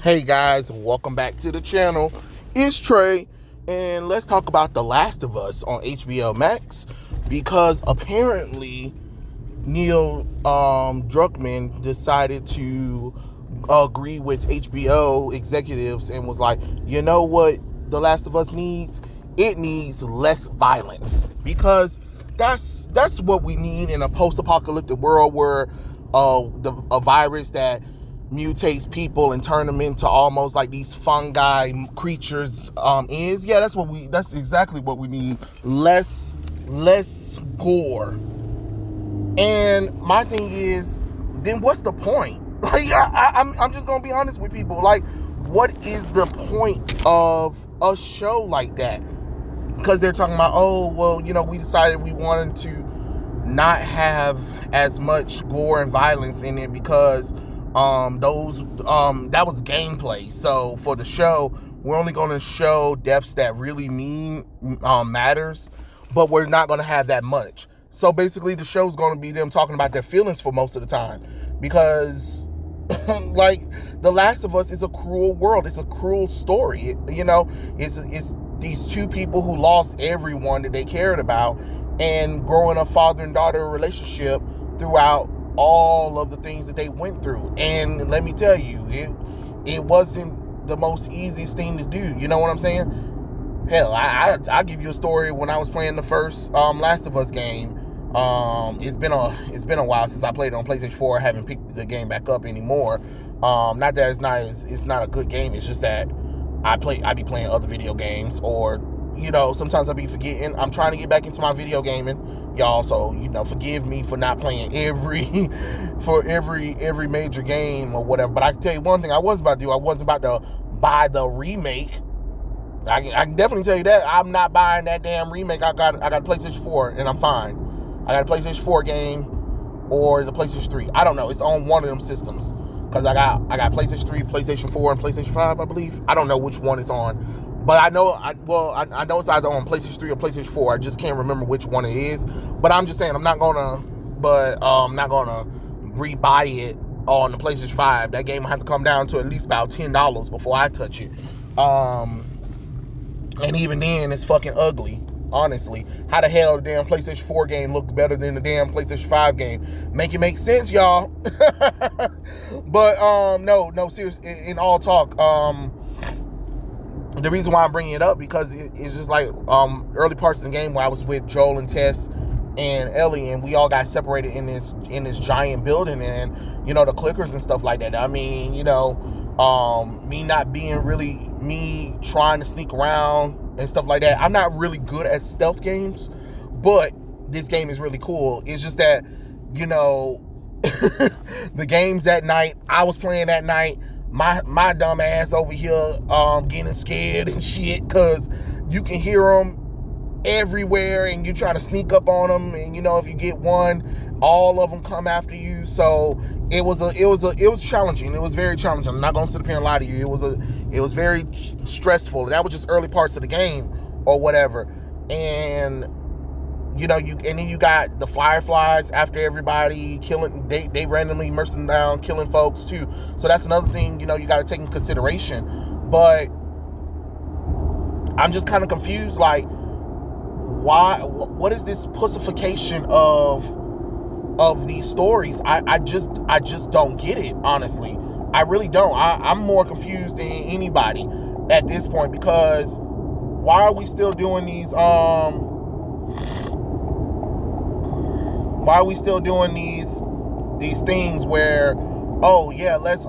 Hey guys, welcome back to the channel. It's Trey, and let's talk about The Last of Us on HBO Max, because apparently Neil Druckmann decided to agree with HBO executives and was like, you know what The Last of Us needs? It needs less violence, because that's what we need in a post-apocalyptic world where a virus that mutates people and turn them into almost like these fungi creatures is. Yeah, that's exactly what we need. Less gore. And my thing is, then what's the point? Like, I'm just gonna be honest with people. Like, what is the point of a show like that? Because they're talking about, oh, well, we decided we wanted to not have as much gore and violence in it because that was gameplay. So for the show, we're only going to show deaths that really matters, but we're not going to have that much. So basically, the show's going to be them talking about their feelings for most of the time, because like, The Last of Us is a cruel world. It's a cruel story. It's these two people who lost everyone that they cared about, and growing a father and daughter relationship throughout all of the things that they went through. And let me tell you, it wasn't the most easiest thing to do. You know what I'm saying? Hell, I'll give you a story. When I was playing the first Last of Us game, it's been a while since I played it on PlayStation 4. I haven't picked the game back up anymore. Not that it's not a good game. It's just that I be playing other video games, or sometimes I be forgetting. I'm trying to get back into my video gaming, y'all. So forgive me for not playing every major game or whatever. But I can tell you one thing: I wasn't about to buy the remake. I can definitely tell you that I'm not buying that damn remake. I got a PlayStation 4 and I'm fine. I got a PlayStation 4 game, or the PlayStation 3. I don't know. It's on one of them systems, because I got PlayStation 3, PlayStation 4, and PlayStation 5, I believe. I don't know which one it's on, but I know it's either on PlayStation 3 or PlayStation 4. I just can't remember which one it is. But I'm just saying, I'm not gonna rebuy it on the PlayStation 5. That game will have to come down to at least about $10 before I touch it. And even then, it's fucking ugly. Honestly, how the hell the damn PlayStation 4 game looked better than the damn PlayStation 5 game? Make it make sense, y'all. But no, seriously, in all talk, the reason why I'm bringing it up, because it's just like early parts of the game where I was with Joel and Tess and Ellie, and we all got separated in this giant building, and the clickers and stuff like that. I mean, me not being really me trying to sneak around and stuff like that. I'm not really good at stealth games, but this game is really cool. It's just that, the games that night, I was playing that night, my dumb ass over here getting scared and shit, because you can hear them everywhere, and you're trying to sneak up on them, and if you get one, all of them come after you. So it was challenging. It was very challenging. I'm not gonna sit up here and lie to you. It was very stressful. That was just early parts of the game or whatever. And then you got the fireflies after everybody, killing. They randomly mercing down, killing folks too. So that's another thing you got to take in consideration. But I'm just kind of confused. Like, why? What is this pussification of these stories? I just don't get it, honestly. I really don't. I'm more confused than anybody at this point, because why are we still doing these these things where, oh yeah, let's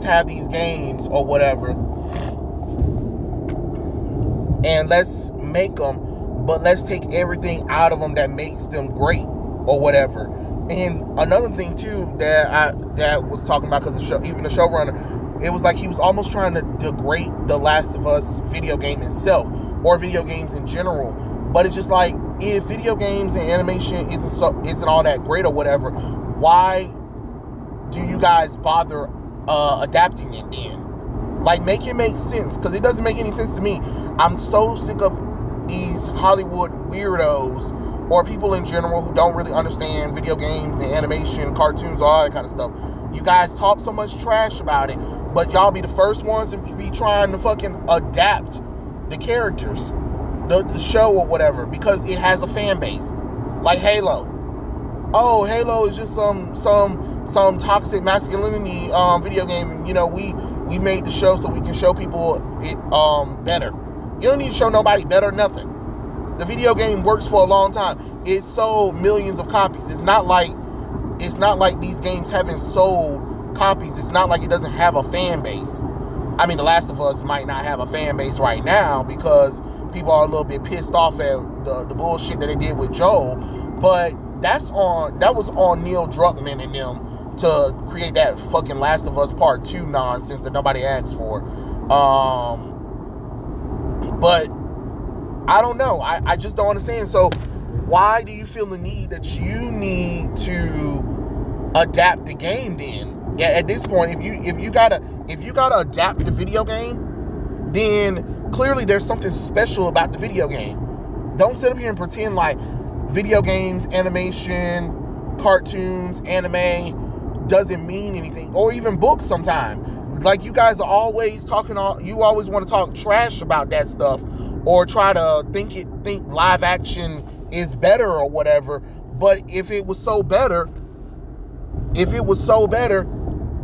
have these games or whatever, and let's make them, but let's take everything out of them that makes them great or whatever. And another thing too that was talking about, because even the showrunner, it was like he was almost trying to degrade The Last of Us video game itself, or video games in general. But it's just like, if video games and animation isn't all that great or whatever, why do you guys bother adapting it then? Like, make it make sense, because it doesn't make any sense to me. I'm so sick of these Hollywood weirdos, or people in general who don't really understand video games and animation, cartoons, all that kind of stuff. You guys talk so much trash about it, But y'all be the first ones to be trying to fucking adapt the characters, the show or whatever, because it has a fan base. Like Halo. Oh, Halo is just some toxic masculinity video game. You know, we made the show so we can show people it better. You don't need to show nobody better, nothing. The video game works for a long time. It sold millions of copies. It's not like these games haven't sold copies. It's not like it doesn't have a fan base. I mean, The Last of Us might not have a fan base right now because people are a little bit pissed off at the bullshit that they did with Joel, but that was on Neil Druckmann and them to create that fucking Last of Us Part 2 nonsense that nobody asked for. But I don't know. I just don't understand. So why do you feel the need that you need to adapt the game then? Yeah, at this point, if you gotta adapt the video game, then clearly there's something special about the video game. Don't sit up here and pretend like video games, animation, cartoons, anime doesn't mean anything, or even books sometimes. Like, you guys are always you always want to talk trash about that stuff, or try to think live action is better or whatever. But if it was so better,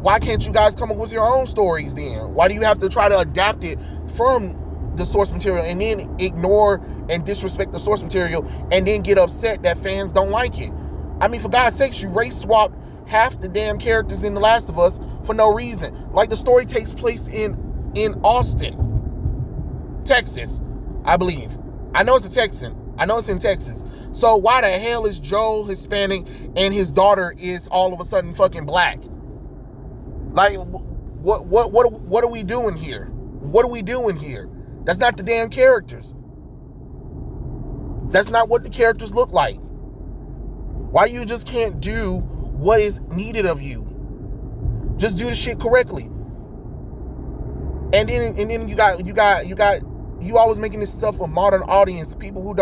why can't you guys come up with your own stories then? Why do you have to try to adapt it from the source material and then ignore and disrespect the source material and then get upset that fans don't like it? I mean, for God's sakes, you race swapped half the damn characters in The Last of Us for no reason. Like, the story takes place in Austin, Texas, I believe. I know it's in Texas. So why the hell is Joel Hispanic and his daughter is all of a sudden fucking black? Like, what are we doing here? What are we doing here? That's not the damn characters. That's not what the characters look like. Why you just can't do what is needed of you? Just do the shit correctly. And then you always making this stuff for modern audience, people who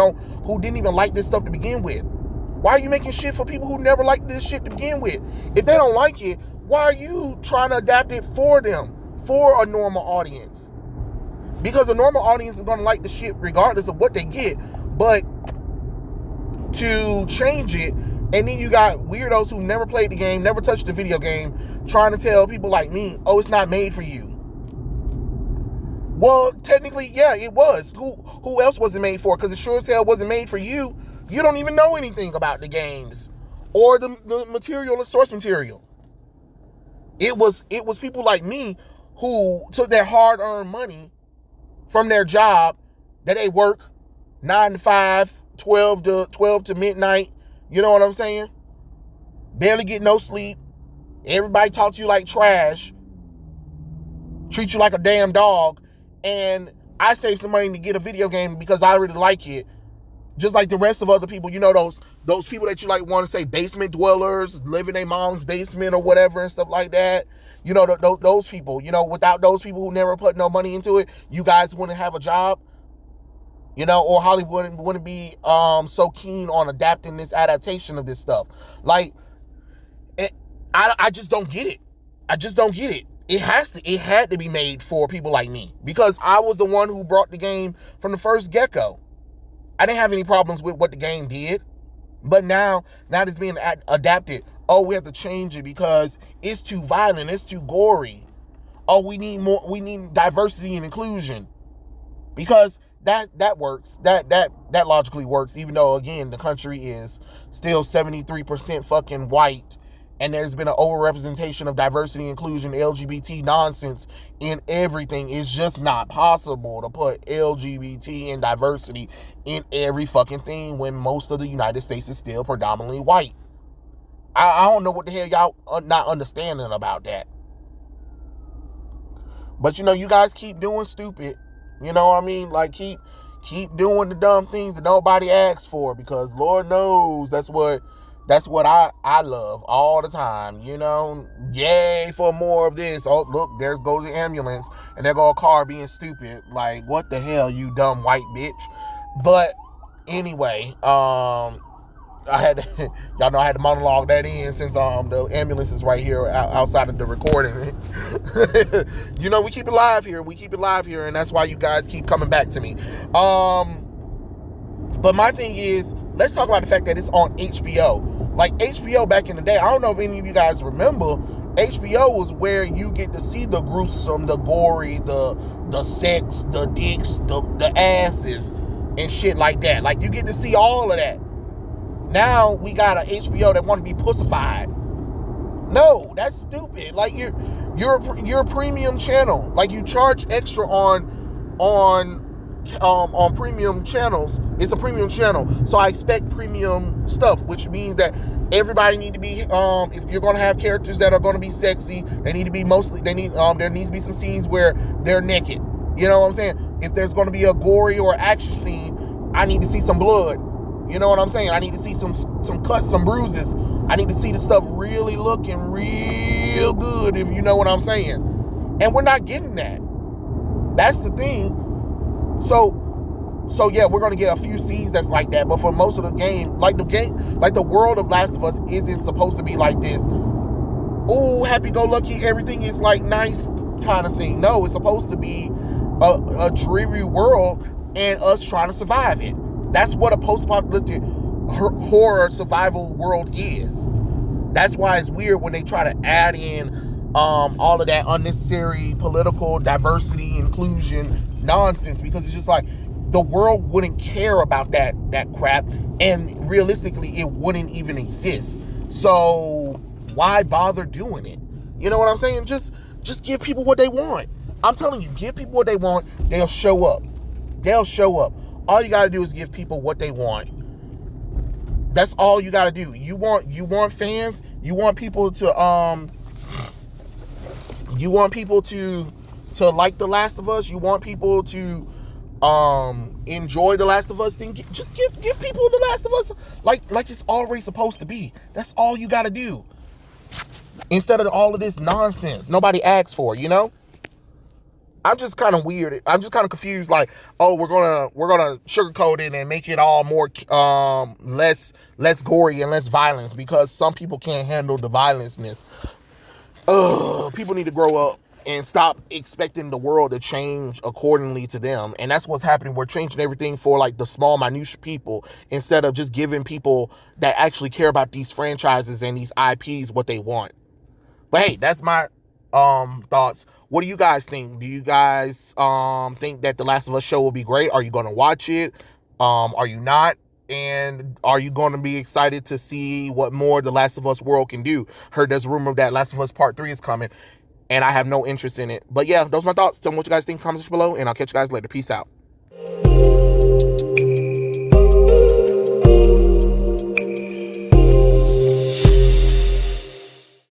didn't even like this stuff to begin with. Why are you making shit for people who never liked this shit to begin with? If they don't like it, why are you trying to adapt it for them, for a normal audience? Because a normal audience is going to like the shit regardless of what they get. But to change it, and then you got weirdos who never played the game, never touched the video game, trying to tell people like me, oh, it's not made for you. Well, technically, yeah, it was. Who else was it made for? Because it sure as hell wasn't made for you. You don't even know anything about the games or the material, the source material. It was people like me who took their hard-earned money from their job that they work 9 to 5, 12 to midnight. You know what I'm saying? Barely get no sleep. Everybody talk to you like trash. Treat you like a damn dog. And I save some money to get a video game because I really like it. Just like the rest of other people, you know, those people that you like want to say basement dwellers, live in their mom's basement or whatever and stuff like that. You know, those people, you know, without those people who never put no money into it, you guys wouldn't have a job, you know, or Hollywood wouldn't be so keen on adapting this adaptation of this stuff. Like, I just don't get it. I just don't get it. It had to be made for people like me because I was the one who brought the game from the first get-go. I didn't have any problems with what the game did, but now it's being adapted. Oh, we have to change it because it's too violent, it's too gory. Oh, we need diversity and inclusion because that works. That logically works, even though again the country is still 73% fucking white. And there's been an overrepresentation of diversity, inclusion, LGBT nonsense in everything. It's just not possible to put LGBT and diversity in every fucking thing when most of the United States is still predominantly white. I don't know what the hell y'all are not understanding about that. But, you know, you guys keep doing stupid. You know what I mean? Like, keep doing the dumb things that nobody asks for because Lord knows that's what I love all the time, you know. Yay for more of this. Oh, look, there goes the ambulance. And there goes a car being stupid. Like, what the hell, you dumb white bitch. But anyway, I had y'all know I had to monologue that in since the ambulance is right here outside of the recording. You know, we keep it live here. We keep it live here, and that's why you guys keep coming back to me. But my thing is, let's talk about the fact that it's on HBO. Like HBO back in the day, I don't know if any of you guys remember, HBO was where you get to see the gruesome, the gory, the sex, the dicks, the asses, and shit like that. Like you get to see all of that. Now we got an HBO that want to be pussified. No, that's stupid. Like you're a premium channel. Like you charge extra on premium channels. It's a premium channel, so I expect premium stuff, which means that everybody need to be if you're going to have characters that are going to be sexy, they need to be mostly there needs to be some scenes where they're naked. You know what I'm saying? If there's going to be a gory or action scene, I need to see some blood. You know what I'm saying? I need to see some cuts, some bruises. I need to see the stuff really looking real good, if you know what I'm saying. And we're not getting that. That's the thing. So yeah, we're gonna get a few scenes that's like that, but for most of the game, like the world of Last of Us isn't supposed to be like this. Oh, happy-go-lucky, everything is like nice kind of thing. No, it's supposed to be a dreary world and us trying to survive it. That's what a post-apocalyptic horror survival world is. That's why it's weird when they try to add in all of that unnecessary political diversity, inclusion nonsense, because it's just like the world wouldn't care about that crap, and realistically it wouldn't even exist. So why bother doing it? You know what I'm saying? Just give people what they want. I'm telling you, give people what they want, they'll show up. They'll show up. All you gotta do is give people what they want. That's all you gotta do. You want fans, you want people to like The Last of Us, you want people to enjoy The Last of Us, then just give people The Last of Us like it's already supposed to be. That's all you gotta do. Instead of all of this nonsense nobody asked for, you know? I'm just kind of weird. I'm just kind of confused. Like, oh, we're gonna sugarcoat it and make it all more less gory and less violence because some people can't handle the violenceness. People need to grow up and stop expecting the world to change accordingly to them. And that's what's happening. We're changing everything for like the small, minute people instead of just giving people that actually care about these franchises and these IPs what they want. But hey, that's my thoughts. What do you guys think? Do you guys think that The Last of Us show will be great? Are you going to watch it? Are you not? And are you going to be excited to see what more The Last of Us world can do? Heard there's a rumor that Last of Us Part 3 is coming, and I have no interest in it. But yeah, those are my thoughts. Tell me what you guys think in the comments below, and I'll catch you guys later. Peace out.